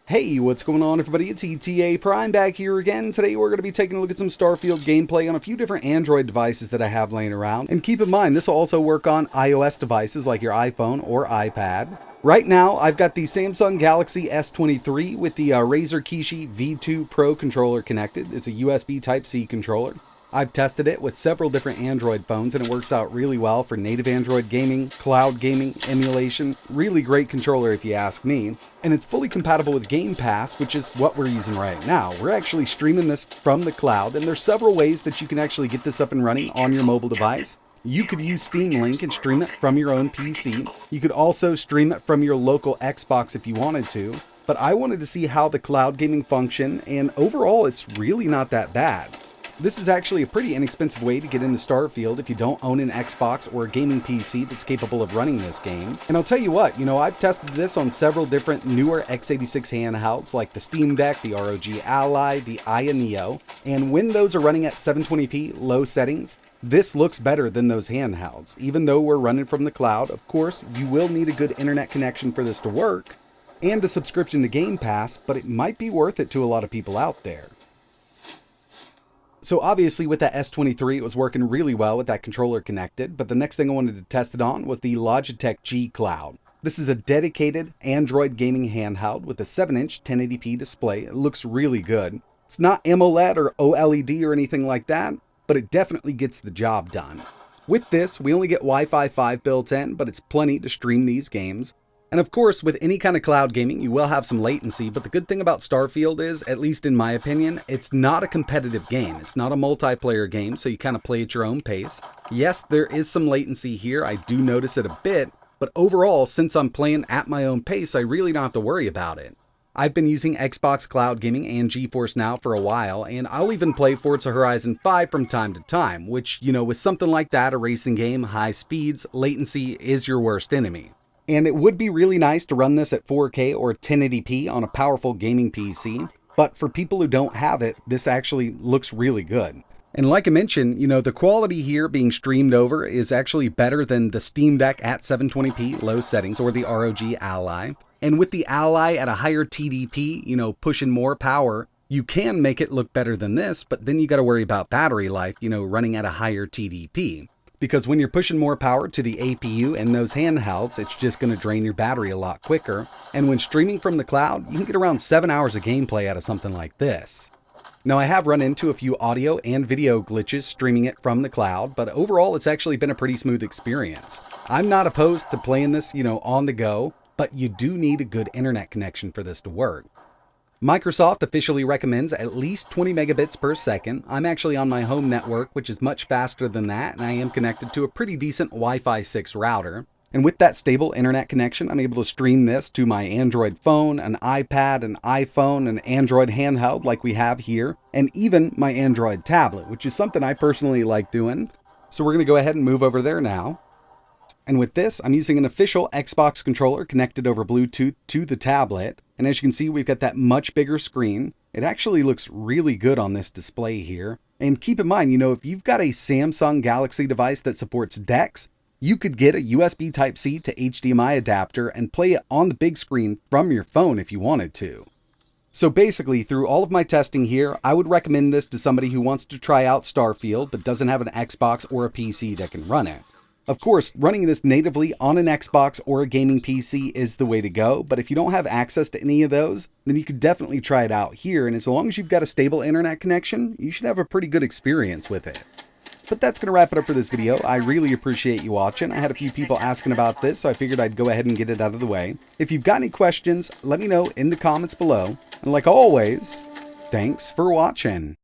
Hey, what's going on everybody? It's ETAPRIME back here again. Today we're going to be taking a look at some Starfield gameplay on a few different Android devices that I have laying around. And keep in mind, this will also work on iOS devices like your iPhone or iPad. Right now, I've got the Samsung Galaxy S23 with the Razer Kishi V2 Pro controller connected. It's a USB Type-C controller. I've tested it with several different Android phones and it works out really well for native Android gaming, cloud gaming, emulation. Really great controller if you ask me. And it's fully compatible with Gamepass, which is what we're using right now. We're actually streaming this from the cloud, and there's several ways that you can actually get this up and running on your mobile device. You could use Steam Link and stream it from your own PC. You could also stream it from your local Xbox if you wanted to. But I wanted to see how the cloud gaming function, and overall it's really not that bad. This is actually a pretty inexpensive way to get into Starfield if you don't own an Xbox or a gaming PC that's capable of running this game. And I'll tell you what, I've tested this on several different newer x86 handhelds like the Steam Deck, the ROG Ally, the Aya Neo, and when those are running at 720p low settings, this looks better than those handhelds. Even though we're running from the cloud, of course, you will need a good internet connection for this to work, and a subscription to Game Pass, but it might be worth it to a lot of people out there. So obviously with that S23, it was working really well with that controller connected, but the next thing I wanted to test it on was the Logitech G Cloud. This is a dedicated Android gaming handheld with a 7-inch 1080p display. It looks really good. It's not AMOLED or OLED or anything like that, but it definitely gets the job done. With this, we only get Wi-Fi 5 built in, but it's plenty to stream these games. And of course, with any kind of cloud gaming, you will have some latency, but the good thing about Starfield is, at least in my opinion, it's not a competitive game. It's not a multiplayer game, so you kind of play at your own pace. Yes, there is some latency here. I do notice it a bit, but overall, since I'm playing at my own pace, I really don't have to worry about it. I've been using Xbox Cloud Gaming and GeForce Now for a while, and I'll even play Forza Horizon 5 from time to time, which, with something like that, a racing game, high speeds, latency is your worst enemy. And it would be really nice to run this at 4K or 1080p on a powerful gaming PC, but for people who don't have it, this actually looks really good. And like I mentioned, the quality here being streamed over is actually better than the Steam Deck at 720p low settings or the ROG Ally. And with the Ally at a higher TDP, pushing more power, you can make it look better than this, but then you got to worry about battery life, running at a higher TDP. Because when you're pushing more power to the APU in those handhelds, it's just going to drain your battery a lot quicker. And when streaming from the cloud, you can get around 7 hours of gameplay out of something like this. Now, I have run into a few audio and video glitches streaming it from the cloud, but overall, it's actually been a pretty smooth experience. I'm not opposed to playing this, on the go, but you do need a good internet connection for this to work. Microsoft officially recommends at least 20 megabits per second. I'm actually on my home network, which is much faster than that, and I am connected to a pretty decent Wi-Fi 6 router. And with that stable internet connection, I'm able to stream this to my Android phone, an iPad, an iPhone, an Android handheld like we have here, and even my Android tablet, which is something I personally like doing. So we're going to go ahead and move over there now. And with this, I'm using an official Xbox controller connected over Bluetooth to the tablet. And as you can see, we've got that much bigger screen. It actually looks really good on this display here. And keep in mind, if you've got a Samsung Galaxy device that supports DeX, you could get a USB Type-C to HDMI adapter and play it on the big screen from your phone if you wanted to. So basically, through all of my testing here, I would recommend this to somebody who wants to try out Starfield but doesn't have an Xbox or a PC that can run it. Of course, running this natively on an Xbox or a gaming PC is the way to go, but if you don't have access to any of those, then you could definitely try it out here, and as long as you've got a stable internet connection, you should have a pretty good experience with it. But that's going to wrap it up for this video. I really appreciate you watching. I had a few people asking about this, so I figured I'd go ahead and get it out of the way. If you've got any questions, let me know in the comments below. And like always, thanks for watching.